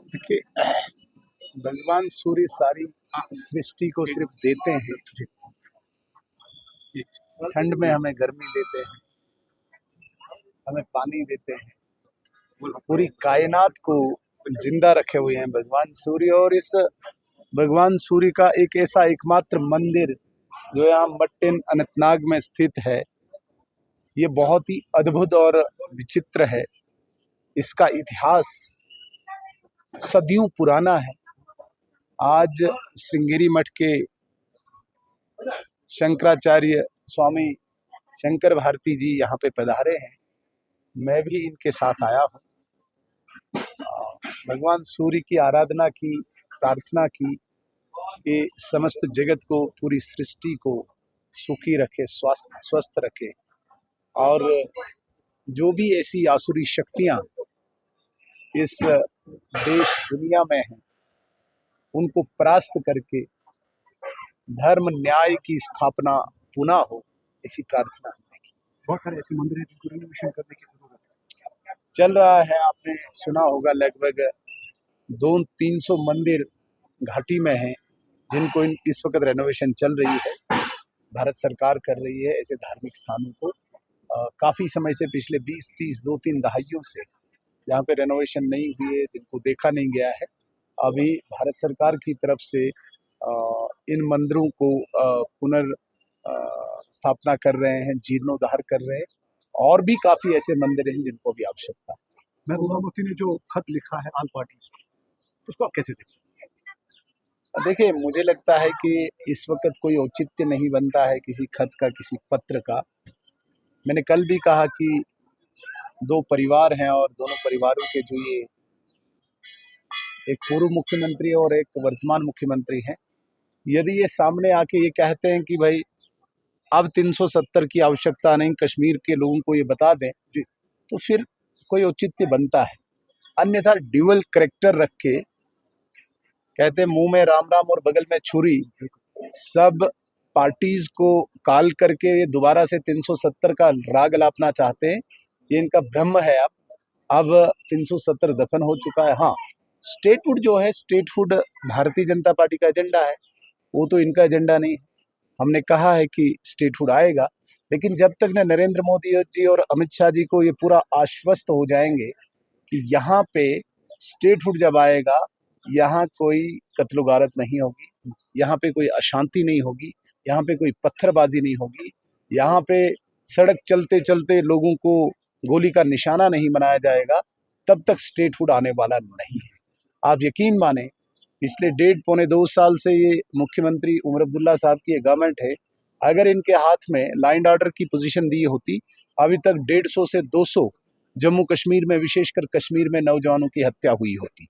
देखिए, भगवान सूर्य सारी सृष्टि को सिर्फ देते हैं। ठंड में हमें गर्मी देते हैं, हमें पानी देते हैं, पूरी कायनात को जिंदा रखे हुए हैं भगवान सूर्य। और इस भगवान सूर्य का एक ऐसा एकमात्र मंदिर जो यहाँ मट्टिन अनंतनाग में स्थित है, ये बहुत ही अद्भुत और विचित्र है। इसका इतिहास सदियों पुराना है। आज श्रृंगेरी मठ के शंकराचार्य स्वामी शंकर भारती जी यहाँ पे पधारे हैं। मैं भी इनके साथ आया हूँ। भगवान सूर्य की आराधना की, प्रार्थना की कि समस्त जगत को, पूरी सृष्टि को सुखी रखे, स्वस्थ रखे, और जो भी ऐसी आसुरी शक्तियाँ इस देश दुनिया में हैं, उनको परास्त करके धर्म न्याय की स्थापना पुनः हो, इसी प्रार्थना हमने की। बहुत सारे ऐसे मंदिर हैं जिनको रिनोवेशन करने की जरूरत है। चल रहा है, आपने सुना होगा, लगभग 200-300 मंदिर घाटी में हैं जिनको इस वक्त रेनोवेशन चल रही है। भारत सरकार कर रही है ऐसे धार्मिक स्थानों को। काफ़ी समय से, पिछले 20-30, 2-3 दहाइयों से जहाँ पे रेनोवेशन नहीं हुई है, जिनको देखा नहीं गया है, अभी भारत सरकार की तरफ से इन मंदिरों को स्थापना कर रहे हैं, जीर्णोद्धार कर रहे हैं। और भी काफ़ी ऐसे मंदिर हैं जिनको भी आवश्यकता है। महबूबा मुफ्ती ने जो खत लिखा है ऑल पार्टीज को, उसको आप कैसे देखते हैं? देखिए, मुझे लगता है कि इस वक्त कोई औचित्य नहीं बनता है किसी खत का, किसी पत्र का। मैंने कल भी कहा कि दो परिवार हैं और दोनों परिवारों के जो ये एक पूर्व मुख्यमंत्री और एक वर्तमान मुख्यमंत्री हैं, यदि ये सामने आके ये कहते हैं कि भाई अब 370 की आवश्यकता नहीं, कश्मीर के लोगों को ये बता दें, तो फिर कोई औचित्य बनता है। अन्यथा ड्यूअल करैक्टर रख के कहते मुंह में राम राम और बगल में छुरी, सब पार्टीज को काल करके ये दोबारा से 370 का राग लापना चाहते हैं। ये इनका भ्रम है। अब 370 दफन हो चुका है। हाँ, स्टेटहुड जो है, स्टेटहुड भारतीय जनता पार्टी का एजेंडा है, वो तो इनका एजेंडा नहीं है। हमने कहा है कि स्टेटहुड आएगा, लेकिन जब तक न नरेंद्र मोदी जी और अमित शाह जी को ये पूरा आश्वस्त हो जाएंगे कि यहाँ पे स्टेटहुड जब आएगा, यहाँ कोई कत्लो-गारत नहीं होगी, यहाँ पे कोई अशांति नहीं होगी, यहाँ पे कोई पत्थरबाजी नहीं होगी, यहाँ पे सड़क चलते चलते लोगों को गोली का निशाना नहीं बनाया जाएगा, तब तक स्टेटहुड आने वाला नहीं है। आप यकीन माने, पिछले 1.5-2 साल से ये मुख्यमंत्री उमर अब्दुल्ला साहब की ये गवर्नमेंट है। अगर इनके हाथ में लॉ एंड ऑर्डर की पोजीशन दी होती, अभी तक 150 से 200 जम्मू कश्मीर में, विशेषकर कश्मीर में नौजवानों की हत्या हुई होती।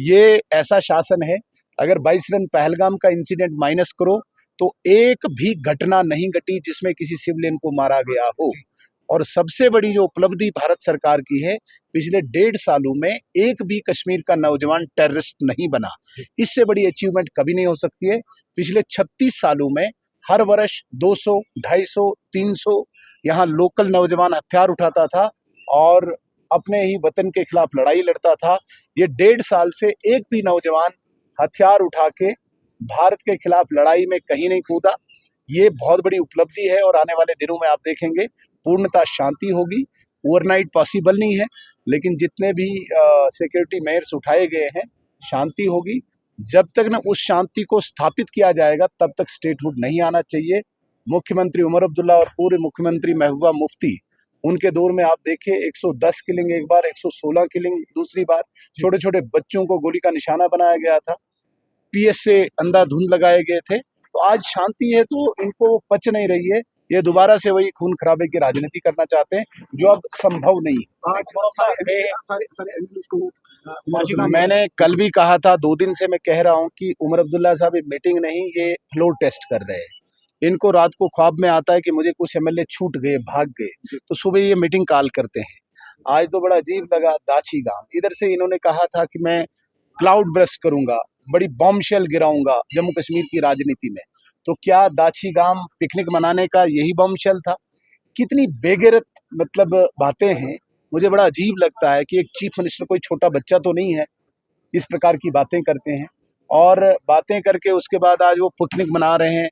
ये ऐसा शासन है, अगर 22 रन पहलगाम का इंसिडेंट माइनस करो तो एक भी घटना नहीं घटी जिसमें किसी सिविलियन को मारा गया हो। और सबसे बड़ी जो उपलब्धि भारत सरकार की है, पिछले 1.5 सालों में एक भी कश्मीर का नौजवान टेररिस्ट नहीं बना। इससे बड़ी अचीवमेंट कभी नहीं हो सकती है। पिछले 36 सालों में हर वर्ष 200, 250, 300 यहाँ लोकल नौजवान हथियार उठाता था और अपने ही वतन के खिलाफ लड़ाई लड़ता था। ये 1.5 साल से एक भी नौजवान हथियार उठा के भारत के खिलाफ लड़ाई में कहीं नहीं कूदा। ये बहुत बड़ी उपलब्धि है और आने वाले दिनों में आप देखेंगे पूर्णतः शांति होगी। ओवरनाइट पॉसिबल नहीं है, लेकिन जितने भी सिक्योरिटी मेयर्स उठाए गए हैं, शांति होगी। जब तक न उस शांति को स्थापित किया जाएगा, तब तक स्टेटहुड नहीं आना चाहिए। मुख्यमंत्री उमर अब्दुल्ला और पूर्व मुख्यमंत्री महबूबा मुफ्ती, उनके दौर में आप देखिए 110 किलिंग एक बार, 116 किलिंग दूसरी बार, छोटे छोटे बच्चों को गोली का निशाना बनाया गया था, PS से अंधाधुंध लगाए गए थे। तो आज शांति है तो इनको पच नहीं रही है। ये दोबारा से वही खून खराबे की राजनीति करना चाहते हैं, जो अब संभव नहीं है। मैंने कल भी कहा था, 2 दिन से मैं कह रहा हूं कि उमर अब्दुल्ला साहब ये मीटिंग नहीं, ये फ्लोर टेस्ट कर रहे हैं। इनको रात को ख्वाब में आता है कि मुझे कुछ MLA छूट गए, भाग गए, तो सुबह ये मीटिंग कॉल करते हैं। आज तो बड़ा अजीब लगा, दाची गांव, इधर से इन्होंने कहा था कि मैं क्लाउड ब्रस्ट करूंगा, बड़ी बॉम्बशेल गिराऊंगा जम्मू कश्मीर की राजनीति में। तो क्या दाची गांव पिकनिक मनाने का यही बॉम्बशेल था? कितनी बेगैरत बातें हैं। मुझे बड़ा अजीब लगता है कि एक चीफ मिनिस्टर कोई छोटा बच्चा तो नहीं है। इस प्रकार की बातें करते हैं। और बातें करके उसके बाद आज वो पिकनिक मना रहे हैं,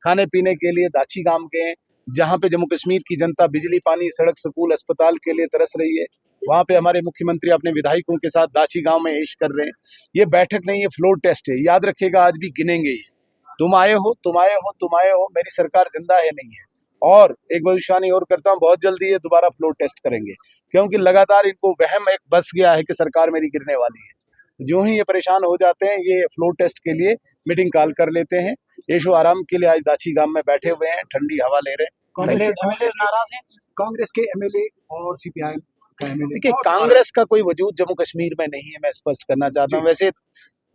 खाने पीने के लिए दाची गांव गए हैं, जहां पे जम्मू कश्मीर की जनता बिजली, पानी, सड़क, स्कूल, अस्पताल के लिए तरस रही है। वहां पे हमारे मुख्यमंत्री अपने विधायकों के साथ दाची गांव में ऐश कर रहे हैं। ये बैठक नहीं है, फ्लोर टेस्ट है। याद रखिएगा, आज भी गिनेंगे ये। तुम आए हो, तुम आए हो, तुम आए हो, मेरी सरकार जिंदा है नहीं है। और एक भविष्यवाणी और करता हूँ, बहुत जल्दी ये दोबारा फ्लोर टेस्ट करेंगे, क्योंकि लगातार इनको वहम एक बस गया है कि सरकार मेरी गिरने वाली है। जो ही ये परेशान हो जाते हैं, ये फ्लोर टेस्ट के लिए मीटिंग कॉल कर लेते हैं। ऐशो आराम के लिए आज दाची गांव में बैठे हुए हैं, ठंडी हवा ले रहे हैं। कांग्रेस के एमएलए और सीपीआई का एमएलए, देखिए, कांग्रेस का कोई वजूद जम्मू कश्मीर में नहीं है, मैं स्पष्ट करना चाहता हूँ। वैसे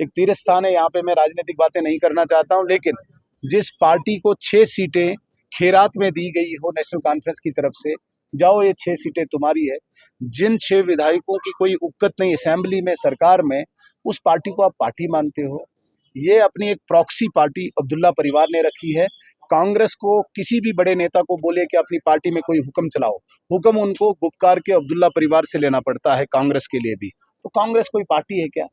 एक तीर्थ स्थान है, यहाँ पे मैं राजनीतिक बातें नहीं करना चाहता हूँ, लेकिन जिस पार्टी को 6 सीटें खेरात में दी गई हो नेशनल कॉन्फ्रेंस की तरफ से, जाओ ये 6 सीटें तुम्हारी है। जिन 6 विधायकों की कोई उक्कत नहीं असेंबली में, सरकार में, उस पार्टी को आप पार्टी मानते हो। ये अपनी एक प्रॉक्सी पार्टी अब्दुल्ला परिवार ने रखी है। कांग्रेस को किसी भी बड़े नेता को बोले कि अपनी पार्टी में कोई हुक्म चलाओ, हुक्म उनको गुपकार के अब्दुल्ला परिवार से लेना पड़ता है, कांग्रेस के लिए भी। तो कांग्रेस कोई पार्टी है क्या?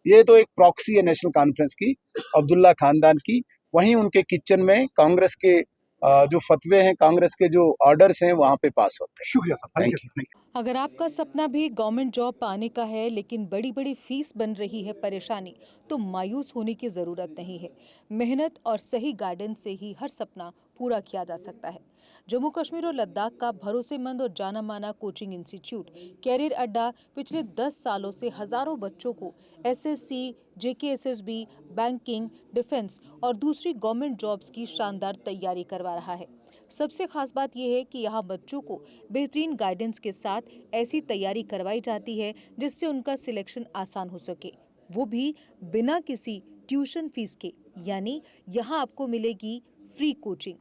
ये तो एक प्रॉक्सी है नेशनल कॉन्फ्रेंस की, अब्दुल्ला खानदान की। वहीं उनके किचन में कांग्रेस के जो फतवे हैं, कांग्रेस के जो ऑर्डर्स हैं, वहां पे पास होते हैं। शुक्रिया सर, थैंक यू। अगर आपका सपना भी गवर्नमेंट जॉब पाने का है लेकिन बड़ी बड़ी फीस बन रही है परेशानी, तो मायूस होने की ज़रूरत नहीं है। मेहनत और सही गाइडेंस से ही हर सपना पूरा किया जा सकता है। जम्मू कश्मीर और लद्दाख का भरोसेमंद और जाना माना कोचिंग इंस्टीट्यूट कैरियर अड्डा पिछले 10 सालों से हजारों बच्चों को एसएससी, जेकेएसएसबी, बैंकिंग, डिफेंस और दूसरी गवर्नमेंट जॉब्स की शानदार तैयारी करवा रहा है। सबसे खास बात यह है कि यहाँ बच्चों को बेहतरीन गाइडेंस के साथ ऐसी तैयारी करवाई जाती है जिससे उनका सिलेक्शन आसान हो सके, वो भी बिना किसी ट्यूशन फीस के। यानी यहाँ आपको मिलेगी फ्री कोचिंग।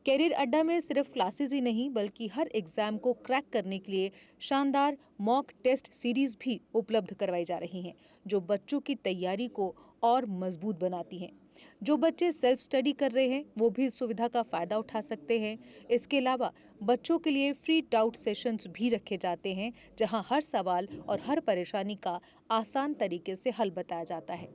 कैरियर अड्डा में सिर्फ क्लासेस ही नहीं बल्कि हर एग्जाम को क्रैक करने के लिए शानदार मॉक टेस्ट सीरीज भी उपलब्ध करवाई जा रही हैं, जो बच्चों की तैयारी को और मजबूत बनाती हैं। जो बच्चे सेल्फ स्टडी कर रहे हैं वो भी इस सुविधा का फ़ायदा उठा सकते हैं। इसके अलावा बच्चों के लिए फ्री डाउट सेशंस भी रखे जाते हैं, जहां हर सवाल और हर परेशानी का आसान तरीके से हल बताया जाता है।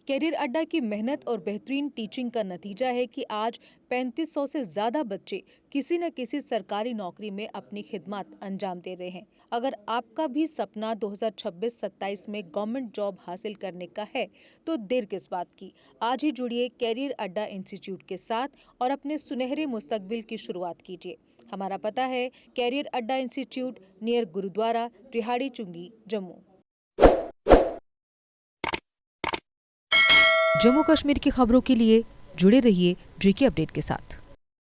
कैरियर अड्डा की मेहनत और बेहतरीन टीचिंग का नतीजा है कि आज 3500 से ज़्यादा बच्चे किसी न किसी सरकारी नौकरी में अपनी खिदमत अंजाम दे रहे हैं। अगर आपका भी सपना 2026-27 में गवर्नमेंट जॉब हासिल करने का है तो देर किस बात की। आज ही जुड़िए कैरियर अड्डा इंस्टीट्यूट के साथ और अपने सुनहरे मुस्तकबिल की शुरुआत कीजिए। हमारा पता है कैरियर अड्डा इंस्टीट्यूट, नियर गुरुद्वारा, रिहाड़ी चुंगी, जम्मू। जम्मू कश्मीर की खबरों के लिए जुड़े रहिए जेके अपडेट के साथ।